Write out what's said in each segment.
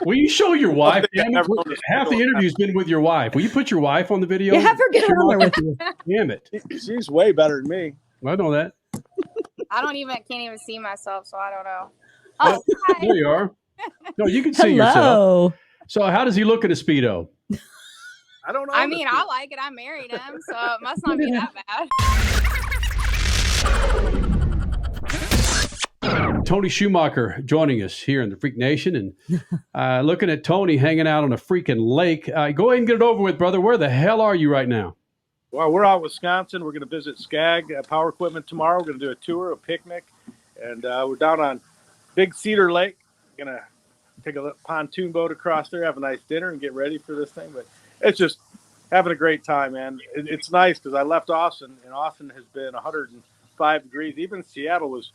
Will you show your wife? Damn it. Half the interview's been with your wife. Will you put your wife on the video? Yeah, have her get on there with you. Damn it. She's way better than me. I know that. Can't even see myself, so I don't know. Oh, hi. There you are. No, you can see yourself. Hello. So how does he look in a Speedo? I don't know. I mean, I like it. I married him, so it must not be that bad. Tony Schumacher joining us here in the Freak Nation, and looking at Tony hanging out on a freaking lake. Go ahead and get it over with, brother. Where the hell are you right now? Well, we're out in Wisconsin. We're going to visit Skag Power Equipment tomorrow. We're going to do a tour, a picnic, and we're down on Big Cedar Lake. Going to take a pontoon boat across there, have a nice dinner, and get ready for this thing. But it's just having a great time, man. It's nice because I left Austin, and Austin has been 105 degrees. Even Seattle was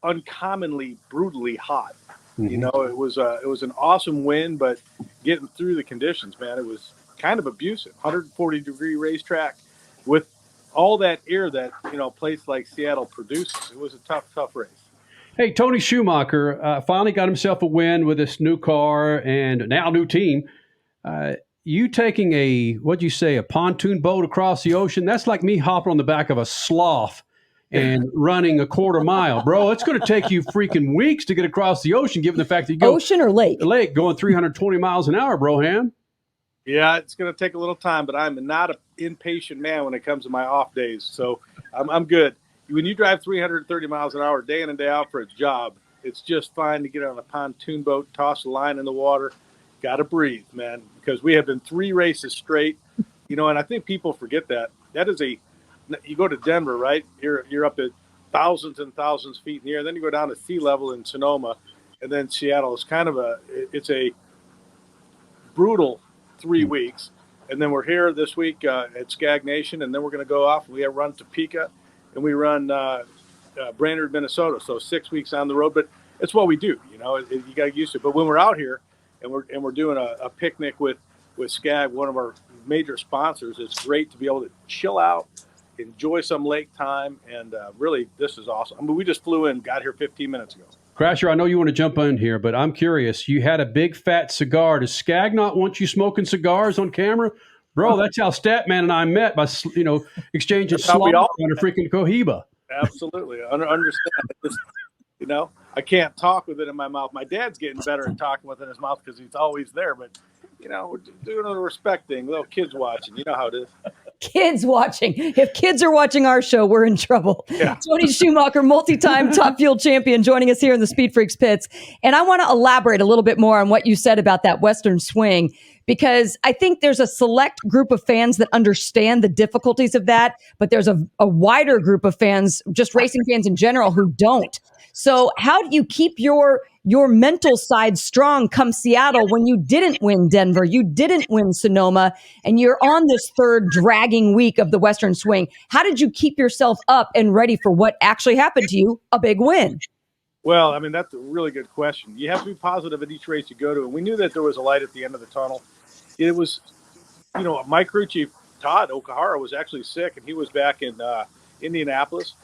uncommonly brutally hot. Mm-hmm. You know, it was an awesome win, but getting through the conditions, man, it was kind of abusive. 140-degree racetrack with all that air that, you know, a place like Seattle produces. It was a tough race. Hey, Tony Schumacher finally got himself a win with this new car and now new team. You taking a pontoon boat across the ocean? That's like me hopping on the back of a sloth and running a quarter mile, bro. It's going to take you freaking weeks to get across the ocean, given the fact that you go ocean or lake? Lake going 320 miles an hour, Broham. Yeah, it's going to take a little time, but I'm not an impatient man when it comes to my off days. So I'm good. When you drive 330 miles an hour day in and day out for a job, it's just fine to get on a pontoon boat, toss a line in the water. Got to breathe, man, because we have been 3 races straight, you know, and I think people forget that. That is you go to Denver, right? You're up at thousands and thousands of feet in the air. Then you go down to sea level in Sonoma, and then Seattle is kind of it's a brutal 3 weeks. And then we're here this week at Skag Nation, and then we're going to go off. We have run Topeka, and we run Brainerd, Minnesota. So 6 weeks on the road, but it's what we do. You know, you got to get used to it. But when we're out here and we're doing a picnic with Skag, one of our major sponsors, it's great to be able to chill out, enjoy some lake time, and really, this is awesome. I mean, we just flew in, got here 15 minutes ago. Crasher, I know you want to jump in here, but I'm curious. You had a big fat cigar. Does Skag not want you smoking cigars on camera? Bro, that's how Statman and I met, by, you know, exchanging slop on a freaking Cohiba. Absolutely. Understand. You know, I can't talk with it in my mouth. My dad's getting better at talking with it in his mouth because he's always there. But, you know, we're doing a respect thing. Little kids watching. You know how it is. Kids watching. If kids are watching our show, we're in trouble. Yeah. Tony Schumacher, multi-time Top Fuel champion, joining us here in the Speed Freaks pits. And I want to elaborate a little bit more on what you said about that Western swing, because I think there's a select group of fans that understand the difficulties of that, but there's a wider group of fans, just racing fans in general, who don't. So how do you keep your mental side strong come Seattle when you didn't win Denver, you didn't win Sonoma, and you're on this third dragging week of the Western swing? How did you keep yourself up and ready for what actually happened to you, a big win? Well, I mean, that's a really good question. You have to be positive at each race you go to. And we knew that there was a light at the end of the tunnel. It was, you know, my crew chief, Todd Okahara, was actually sick, and he was back in Indianapolis.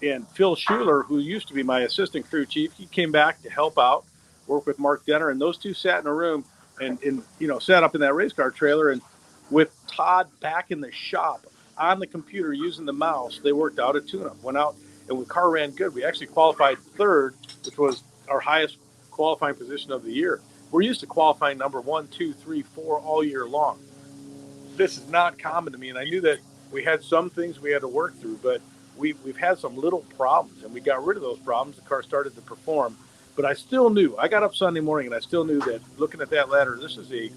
And Phil Schuler, who used to be my assistant crew chief, he came back to help out, work with Mark Denner. And those two sat in a room and you know, sat up in that race car trailer. And with Todd back in the shop on the computer using the mouse, they worked out a tune-up, went out. And the car ran good. We actually qualified third, which was our highest qualifying position of the year. We're used to qualifying number 1, 2, 3, 4 all year long. This is not common to me, and I knew that we had some things we had to work through, but we've had some little problems, and we got rid of those problems. The car started to perform, but I still knew. I got up Sunday morning, and I still knew that looking at that ladder, this is a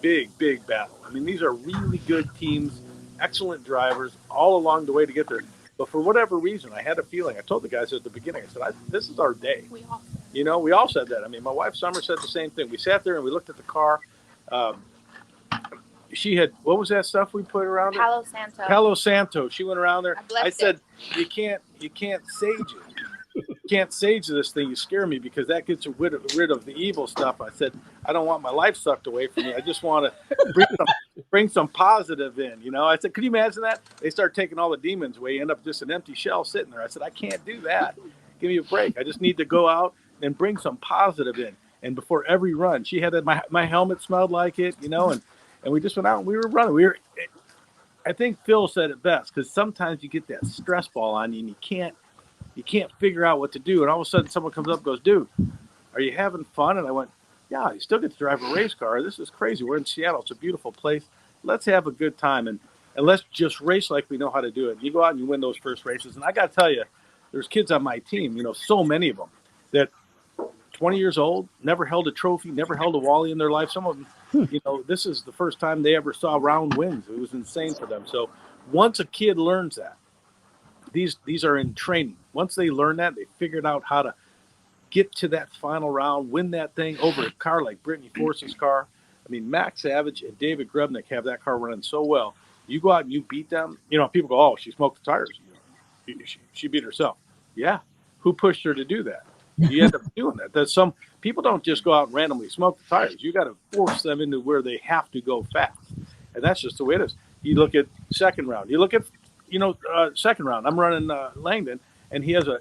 big battle. I mean, these are really good teams, excellent drivers all along the way to get there. But for whatever reason, I had a feeling. I told the guys at the beginning, I said, this is our day. We all said that. I mean, my wife, Summer, said the same thing. We sat there and we looked at the car. She had, what was that stuff we put around Palo it? Santo. Palo Santo. She went around there. I said, it. you can't sage it. You can't sage this thing. You scare me because that gets rid of the evil stuff. I said, I don't want my life sucked away from me. I just want to bring some positive in, you know. I said, could you imagine that? They start taking all the demons away. You end up just an empty shell sitting there. I said, I can't do that. Give me a break. I just need to go out and bring some positive in. And before every run, she had my helmet smelled like it, and we just went out and we were running. I think Phil said it best, because sometimes you get that stress ball on you and you can't figure out what to do. And all of a sudden someone comes up and goes, dude, are you having fun? And I went, yeah, you still get to drive a race car. This is crazy. We're in Seattle. It's a beautiful place. Let's have a good time. And let's just race like we know how to do it. You go out and you win those first races. And I got to tell you, there's kids on my team, so many of them that 20 years old, never held a trophy, never held a Wally in their life. Some of them, this is the first time they ever saw round wins. It was insane for them. So once a kid learns that, these are in training. Once they learn that, they figured out how to get to that final round, win that thing over a car like Brittany Force's car. I mean, Max Savage and David Grubnick have that car running so well. You go out and you beat them. People go, oh, she smoked the tires. She beat herself. Yeah. Who pushed her to do that? You end up doing that. There's some people don't just go out and randomly smoke the tires. You got to force them into where they have to go fast. And that's just the way it is. You look at second round. You look at, second round. I'm running Langdon, and he has a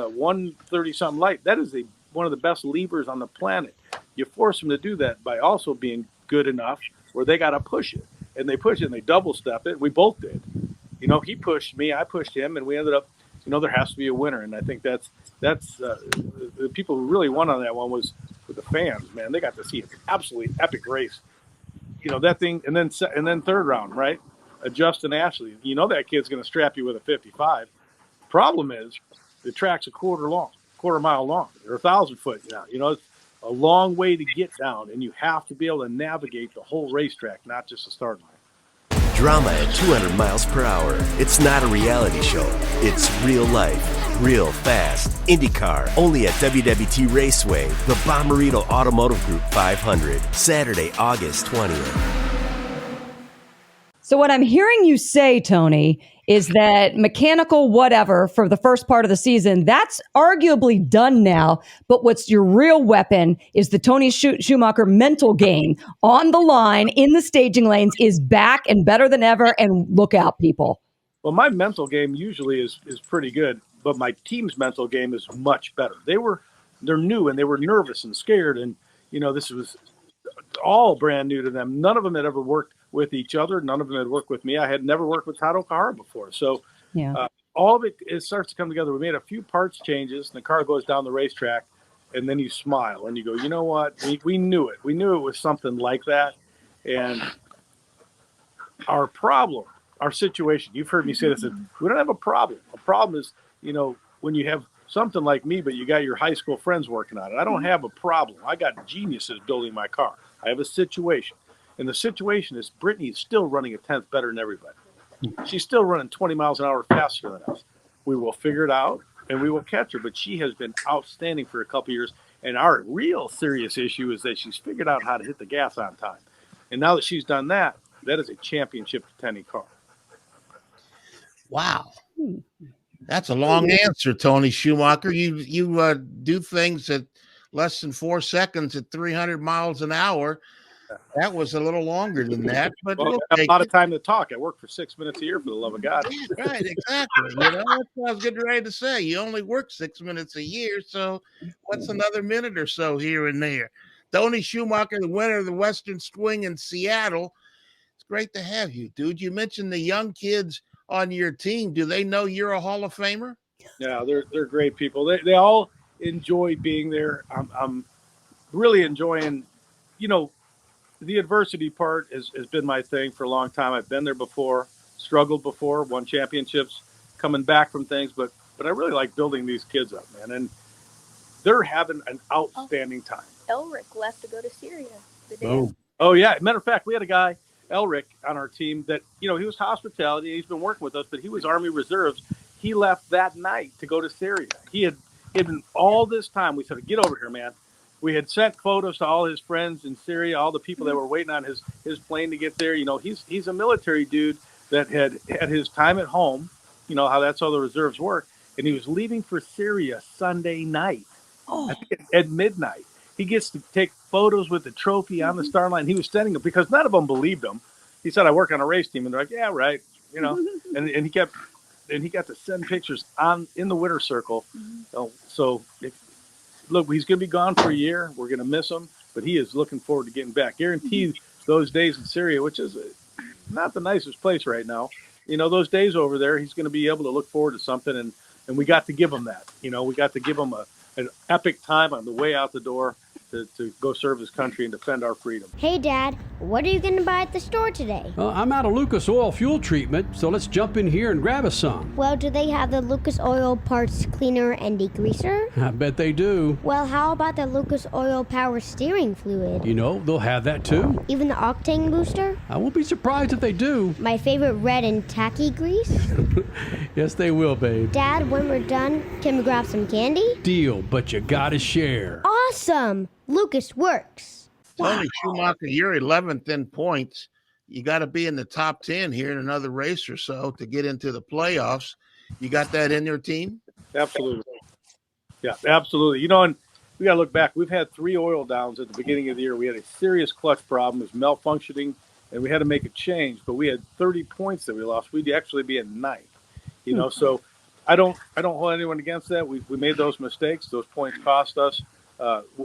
130 something light. That is one of the best levers on the planet. You force them to do that by also being good enough where they got to push it, and they push it and they double step it. We both did. He pushed me, I pushed him, and we ended up. There has to be a winner, and I think that's the people who really won on that one was with the fans. Man, they got to see an absolutely epic race. That thing, and then third round, right? Justin Ashley. That kid's going to strap you with a 55. Problem is, the track's a quarter mile long, or 1,000 foot. It's a long way to get down, and you have to be able to navigate the whole racetrack, not just the start line. Drama at 200 miles per hour. It's not a reality show. It's real life, real fast. IndyCar, only at WWT Raceway, the Bommarito Automotive Group 500, Saturday, August 20th. So what I'm hearing you say, Tony, is that mechanical whatever for the first part of the season, that's arguably done now. But what's your real weapon is the Tony Schumacher mental game on the line in the staging lanes is back and better than ever. And look out, people. Well, my mental game usually is pretty good, but my team's mental game is much better. They're new and they were nervous and scared. And, this was all brand new to them. None of them had ever worked with each other. None of them had worked with me. I had never worked with Todd Okahara before. So all of it starts to come together. We made a few parts changes, and the car goes down the racetrack, and then you smile, and you go, you know what? We knew it. We knew it was something like that. And our situation, you've heard me say this, we don't have a problem. A problem is, when you have something like me, but you got your high school friends working on it. I don't have a problem. I got geniuses building my car. I have a situation. And the situation is Brittany's still running a tenth better than everybody. She's still running 20 miles an hour faster than us. We will figure it out, and we will catch her. But she has been outstanding for a couple of years. And our real serious issue is that she's figured out how to hit the gas on time. And now that she's done that, that is a championship contending car. Wow. That's a long answer, Tony Schumacher. You do things at less than 4 seconds at 300 miles an hour. That was a little longer than that, but well, I have a lot of time to talk. I work for 6 minutes a year, for the love of God. Yeah, right, exactly. That's what I was getting ready to say. You only work 6 minutes a year, so what's another minute or so here and there? Tony Schumacher, the winner of the Western Swing in Seattle. It's great to have you, dude. You mentioned the young kids on your team. Do they know you're a Hall of Famer? Yeah, they're great people. They all enjoy being there. I'm really enjoying, the adversity part has been my thing for a long time. I've been there before, struggled before, won championships, coming back from things, but I really like building these kids up, man. And they're having an outstanding time. Elric left to go to Syria the day. Oh yeah. Matter of fact, we had a guy, Elric, on our team that, he was hospitality. He's been working with us, but he was Army Reserves. He left that night to go to Syria. He had been all this time. We said, get over here, man. We had sent photos to all his friends in Syria, all the people that were waiting on his plane to get there. He's a military dude that had his time at home, how that's how the reserves work. And he was leaving for Syria Sunday night, I think at midnight. He gets to take photos with the trophy on the start line. He was sending them because none of them believed him. He said, I work on a race team. And they're like, yeah, right. And he got to send pictures in the winter circle. So look, he's going to be gone for a year. We're going to miss him, but he is looking forward to getting back. Guaranteed those days in Syria, which is not the nicest place right now. Those days over there, he's going to be able to look forward to something, and we got to give him that. We got to give him an epic time on the way out the door to go serve his country and defend our freedom. Hey, Dad, what are you going to buy at the store today? I'm out of Lucas Oil fuel treatment, so let's jump in here and grab us some. Well, do they have the Lucas Oil Parts Cleaner and Degreaser? I bet they do. Well, how about the Lucas Oil Power Steering Fluid? They'll have that too. Even the Octane Booster? I won't be surprised if they do. My favorite red and tacky grease? Yes, they will, babe. Dad, when we're done, can we grab some candy? Deal, but you gotta share. Awesome! Lucas works. Tony Schumacher, you're 11th in points. You got to be in the top 10 here in another race or so to get into the playoffs. You got that in your team? Absolutely. Yeah, absolutely. And we got to look back. We've had 3 oil downs at the beginning of the year. We had a serious clutch problem. It was malfunctioning, and we had to make a change. But we had 30 points that we lost. We'd actually be in 9th. So I don't hold anyone against that. We made those mistakes. Those points cost us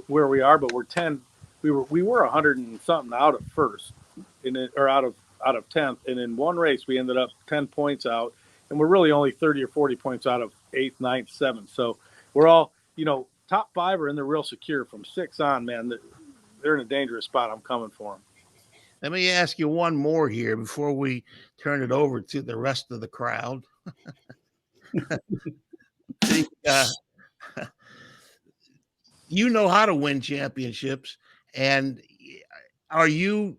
where we are, but we're 10. We were 100 and something out of first, or out of 10th, and in one race we ended up 10 points out, and we're really only 30 or 40 points out of 8th, 9th, 7th. So we're all, top 5 are in there real secure. From 6 on, man, they're in a dangerous spot. I'm coming for them. Let me ask you one more here before we turn it over to the rest of the crowd. You know how to win championships, and are you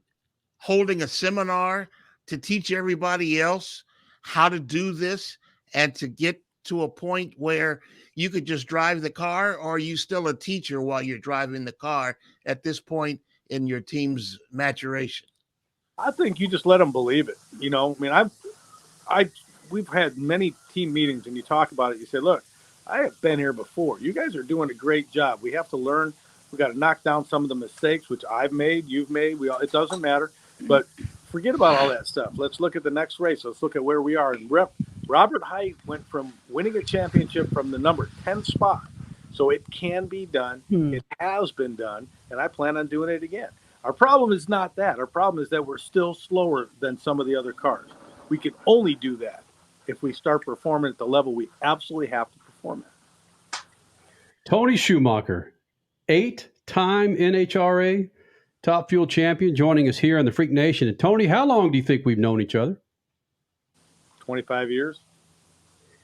holding a seminar to teach everybody else how to do this and to get to a point where you could just drive the car, or are you still a teacher while you're driving the car at this point in your team's maturation? I think you just let them believe it. We've had many team meetings, and you talk about it. You say, look, I have been here before. You guys are doing a great job. We have to learn. We got to knock down some of the mistakes, which I've made, you've made. It doesn't matter. But forget about all that stuff. Let's look at the next race. Let's look at where we are. And Robert Height went from winning a championship from the number 10 spot. So it can be done. It has been done, and I plan on doing it again. Our problem is not that. Our problem is that we're still slower than some of the other cars. We can only do that if we start performing at the level we absolutely have to perform at. Tony Schumacher, 8-time NHRA Top Fuel champion, joining us here on the Freak Nation. And Tony, how long do you think we've known each other? 25 years.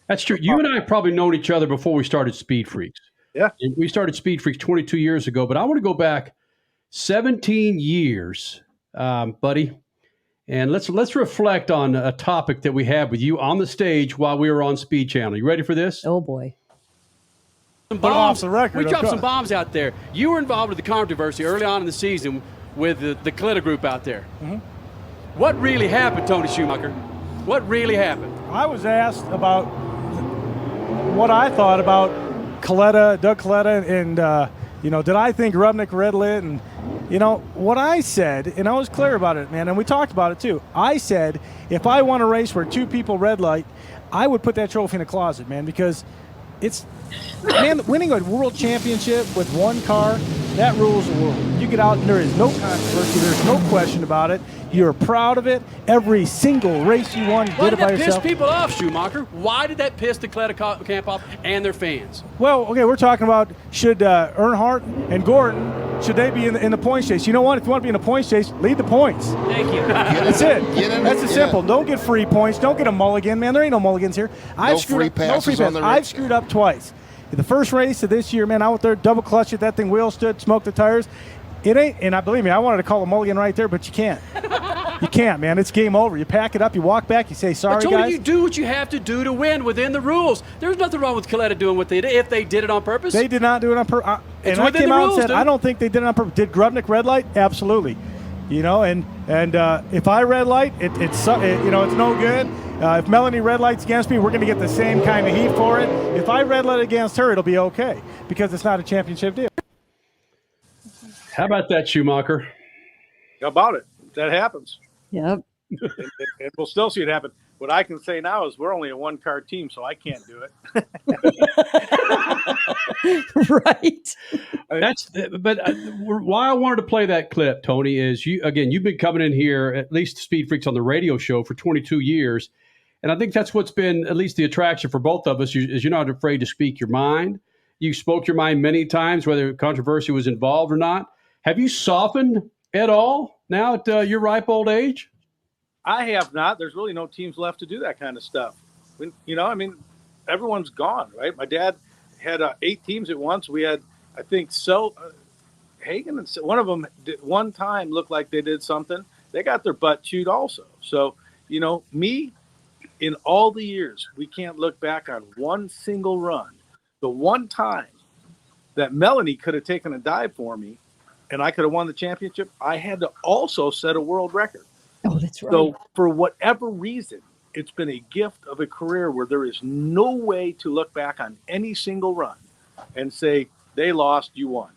That's true. You and I have probably known each other before we started Speed Freaks. Yeah. And we started Speed Freaks 22 years ago, but I want to go back 17 years, buddy. And let's reflect on a topic that we had with you on the stage while we were on Speed Channel. You ready for this? Oh, boy. But off the record, we dropped some bombs out there. You were involved with the controversy early on in the season with the Clitta group out there. Mm-hmm. What really happened, Tony Schumacher? What really happened? I was asked about what I thought about Doug Coletta, and did I think Rubnik red lit? And what I said, and I was clear about it, man, and we talked about it too. I said if I won a race where 2 people red light, I would put that trophy in a closet, man, because winning a world championship with one car, that rules the world. You get out and there is no controversy, there's no question about it. You're proud of it. Every single race you won, you did it by yourself. Why did that piss people off, Schumacher? Why did that piss the Clitta camp off and their fans? Well, okay, we're talking about should Earnhardt and Gordon, should they be in the points chase? You know what? If you want to be in the points chase, lead the points. Thank you. That's it. That's as simple. Don't get free points. Don't get a mulligan, man. There ain't no mulligans here. No free passes on the race. I've screwed up twice. The first race of this year, man, I went there, double clutched it, that thing wheel stood, smoked the tires. It ain't, and I believe me, I wanted to call a mulligan right there, but you can't. You can't, man. It's game over. You pack it up, you walk back, you say, sorry, but Tony, guys. you do what you have to do to win within the rules. There's nothing wrong with Coletta doing what they did if they did it on purpose. They did not do it on purpose. And I came out and said, I don't think they did it on purpose. Did Grubnik red light? Absolutely. And if I red light, it's no good. If Melanie red lights against me, we're going to get the same kind of heat for it. If I red light against her, it'll be okay because it's not a championship deal. How about that, Schumacher? How about it? That happens. Yep. And we'll still see it happen. What I can say now is we're only a one-car team, so I can't do it. Right. Why I wanted to play that clip, Tony, is you've been coming in here, at least Speed Freaks on the radio show, for 22 years. And I think that's what's been at least the attraction for both of us is you're not afraid to speak your mind. You spoke your mind many times, whether controversy was involved or not. Have you softened at all now at your ripe old age? I have not. There's really no teams left to do that kind of stuff. Everyone's gone, right? My dad had 8 teams at once. We had, I think, Hagen, and one of them did one time looked like they did something. They got their butt chewed also. So, me, in all the years, we can't look back on one single run. The one time that Melanie could have taken a dive for me and I could have won the championship, I had to also set a world record. Oh, that's right. So for whatever reason, it's been a gift of a career where there is no way to look back on any single run and say, they lost, you won.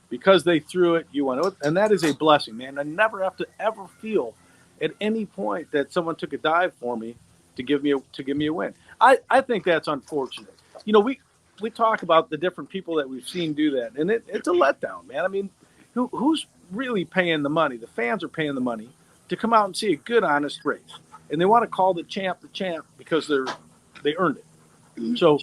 Because they threw it, you won. And that is a blessing, man. I never have to ever feel at any point that someone took a dive for me to give me a win. I think that's unfortunate. We talk about the different people that we've seen do that, and it's a letdown, man. I mean, who's really paying the money? The fans are paying the money to come out and see a good, honest race, and they want to call the champ because they earned it. So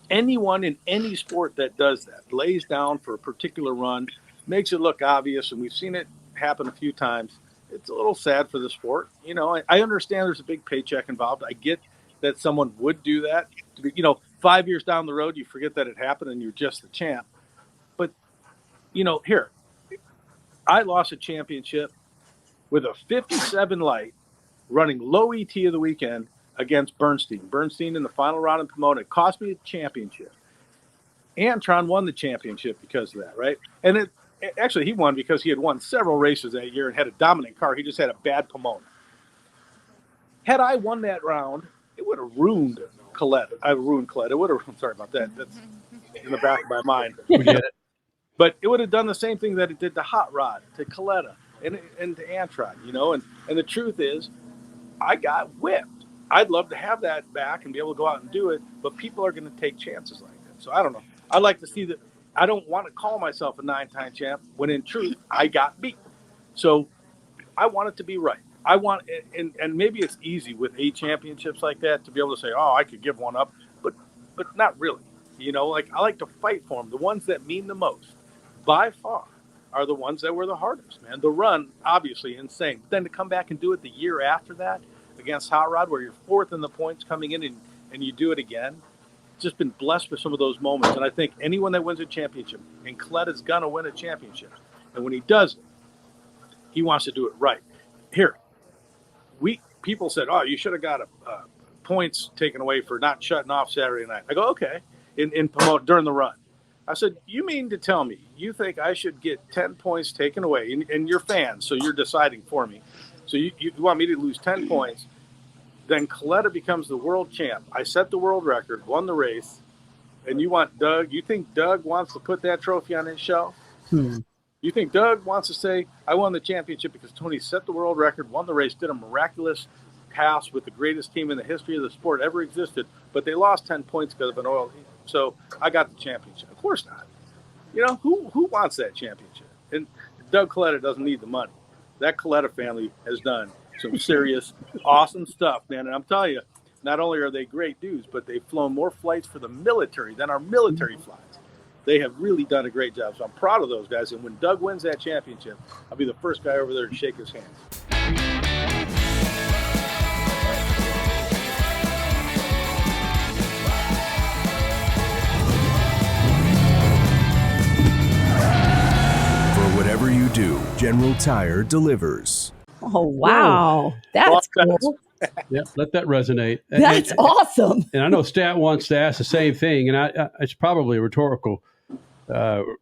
anyone in any sport that does that, lays down for a particular run, makes it look obvious, and we've seen it happen a few times. It's a little sad for the sport. I understand there's a big paycheck involved. I get that someone would do that. 5 years down the road, you forget that it happened and you're just the champ. But, here, I lost a championship with a 57 light running low ET of the weekend against Bernstein. Bernstein in the final round in Pomona. It cost me a championship. Antron won the championship because of that, right? And actually, he won because he had won several races that year and had a dominant car. He just had a bad Pomona. Had I won that round, it would have ruined Coletta. I ruined Coletta. It would have. I'm sorry about that. That's in the back of my mind. We get it. But it would have done the same thing that it did to Hot Rod, to Coletta, and to Antron. And the truth is, I got whipped. I'd love to have that back and be able to go out and do it, but people are going to take chances like that. So I don't know. I'd like to see that. I don't want to call myself a 9-time champ when in truth I got beat. So I want it to be right. I want, and maybe it's easy with 8 championships like that to be able to say, oh, I could give one up, but not really. I like to fight for them. The ones that mean the most, by far, are the ones that were the hardest, man. The run, obviously, insane. But then to come back and do it the year after that against Hot Rod, where you're 4th in the points coming in and you do it again. Just been blessed with some of those moments. And I think anyone that wins a championship, and Coletta's going to win a championship, and when he does it, he wants to do it right. Here, people said, oh, you should have got points taken away for not shutting off Saturday night. I go, okay, in Pomona during the run. I said, you mean to tell me you think I should get 10 points taken away, and you're fans, so you're deciding for me. So you want me to lose 10 points, then Coletta becomes the world champ. I set the world record, won the race, and you think Doug wants to put that trophy on his shelf? You think Doug wants to say, I won the championship because Tony set the world record, won the race, did a miraculous pass with the greatest team in the history of the sport ever existed, but they lost 10 points because of an oil. So I got the championship. Of course not. Who wants that championship? And Doug Coletta doesn't need the money. That Coletta family has done some serious, awesome stuff, man. And I'm telling you, not only are they great dudes, but they've flown more flights for the military than our military flies. They have really done a great job. So I'm proud of those guys. And when Doug wins that championship, I'll be the first guy over there to shake his hand. For whatever you do, General Tire delivers. Oh, wow. That's cool. Yeah, let that resonate. That's awesome. And I know Stat wants to ask the same thing, and it's probably a rhetorical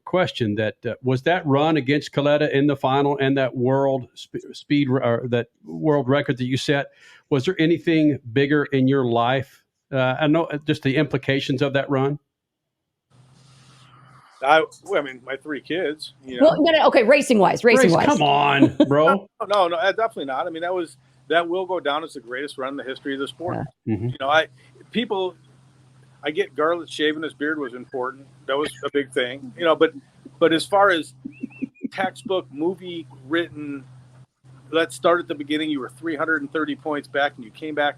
question. That was that run against Coletta in the final and that world speed or that world record that you set. Was there anything bigger in your life? I know just the implications of that run. I mean, my 3 kids. Well, okay, racing wise. Come on, bro. No, definitely not. I mean, that will go down as the greatest run in the history of the sport. Mm-hmm. I get Garlett shaving his beard was important. That was a big thing, but as far as textbook movie written, let's start at the beginning. You were 330 points back and you came back.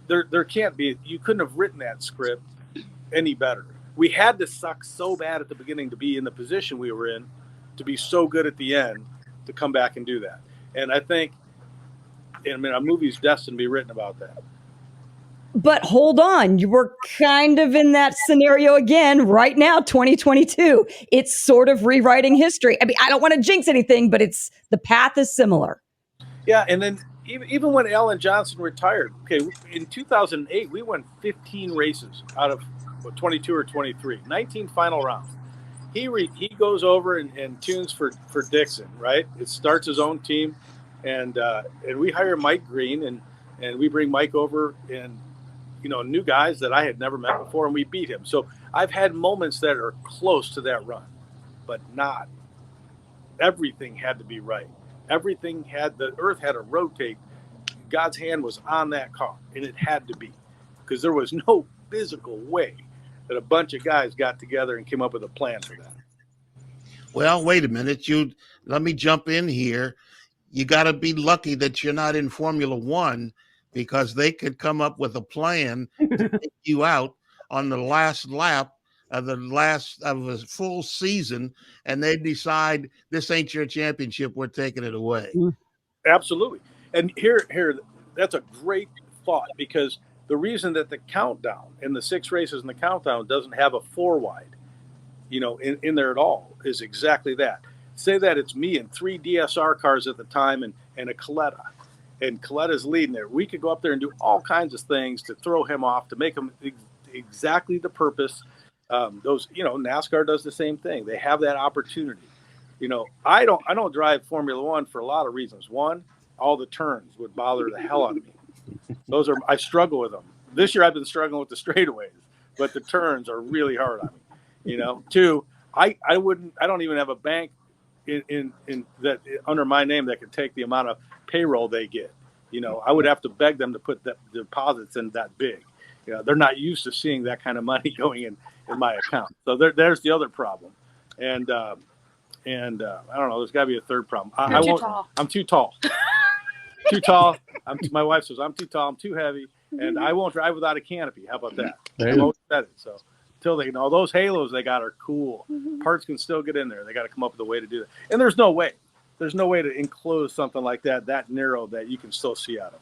There can't be, you couldn't have written that script any better. We had to suck so bad at the beginning to be in the position we were in, to be so good at the end, to come back and do that. And I think, a movie's destined to be written about that. But hold on, you were kind of in that scenario again right now, 2022. It's sort of rewriting history. I mean, I don't want to jinx anything, but the path is similar. Yeah, and then even when Alan Johnson retired, okay, in 2008, we won 15 races out of 22 or 23, 19 final rounds. He goes over and tunes for Dixon, right? It starts his own team, and we hire Mike Green, and we bring Mike over, and new guys that I had never met before, and we beat him. So I've had moments that are close to that run, but not everything had to be right. The earth had to rotate. God's hand was on that car, and it had to be, because there was no physical way that a bunch of guys got together and came up with a plan for that. Well, wait a minute. Let me jump in here. You got to be lucky that you're not in Formula One, because they could come up with a plan to take you out on the last lap of a full season, and they decide this ain't your championship, we're taking it away. Absolutely. And here, that's a great thought, because the reason that the countdown and the 6 races in the countdown doesn't have a 4 wide, in there at all, is exactly that. Say that it's me and 3 DSR cars at the time and a Coletta. And Coletta's leading there. We could go up there and do all kinds of things to throw him off, to make him exactly the purpose. NASCAR does the same thing. They have that opportunity. I don't drive Formula One for a lot of reasons. One, all the turns would bother the hell out of me. I struggle with them. This year I've been struggling with the straightaways, but the turns are really hard on me. Two, I don't even have a bank in that under my name that could take the amount of payroll they get. I would have to beg them to put the deposits in that big. They're not used to seeing that kind of money going in my account. So there's the other problem. And I don't know, there's got to be a third problem. You're too tall. I'm too tall. Too tall. My wife says I'm too tall, I'm too heavy, and I won't drive without a canopy. How about that? I've always said it. So until they know those halos they got are cool. Parts can still get in there. They got to come up with a way to do that. And there's no way to enclose something like that narrow that you can still see out of.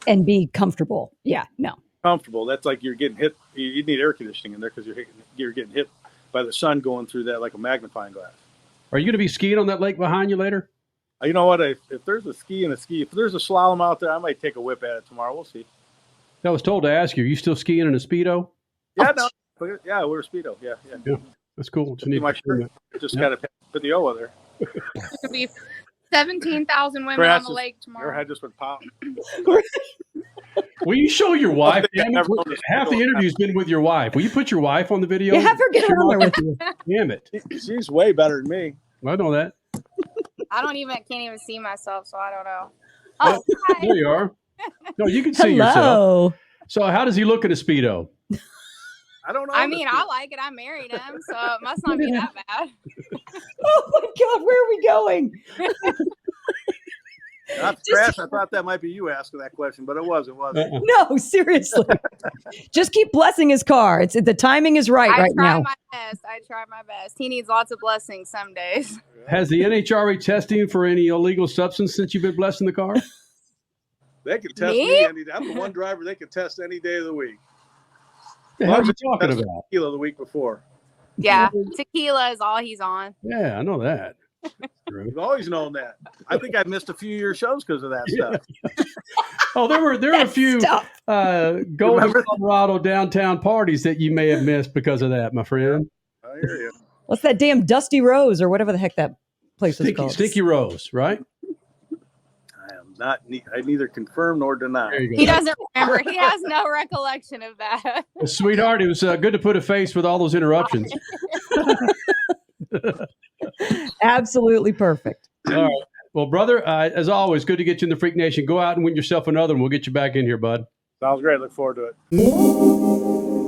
And be comfortable. Yeah, no. Comfortable. That's like you're getting hit. You need air conditioning in there because you're getting hit by the sun going through that like a magnifying glass. Are you going to be skiing on that lake behind you later? You know what? If there's a if there's a slalom out there, I might take a whip at it tomorrow. We'll see. I was told to ask you, are you still skiing in a Speedo? Yeah, we're a Speedo. Yeah. That's cool. Just got to put the O there. It'll be 17,000 women on the lake tomorrow. Your head just went pop. Will you show your wife? Half the interview's been with your wife. Will you put your wife on the video? You have her get on there with you. Damn it. She's way better than me. I know that. I can't even see myself, so I don't know. Oh, hi. There you are. No, you can see yourself. So how does he look at a Speedo? I don't know. I like it. I married him, so it must not be that bad. Oh my God, where are we going? Not Crash. I thought that might be you asking that question, but it wasn't. No, seriously. Just keep blessing his car. The timing is right now. I try my best. He needs lots of blessings some days. Has the NHRA testing for any illegal substance since you've been blessing the car? They can test me any day. I'm the one driver they can test any day of the week. What are you talking about? Tequila the week before. Yeah, tequila is all he's on. Yeah, I know that. You've always known that. I think I missed a few of your shows because of that stuff. Oh, there were a few Golden Colorado downtown parties that you may have missed because of that, my friend. I hear you. What's that damn Dusty Rose or whatever the heck that place is called? Sticky Rose, right? I neither confirm nor deny. He doesn't remember. He has no recollection of that. Well, sweetheart, it was good to put a face with all those interruptions. Absolutely perfect. All right. Well, brother, as always, good to get you in the Freak Nation. Go out and win yourself another, and we'll get you back in here, bud. Sounds great. Look forward to it.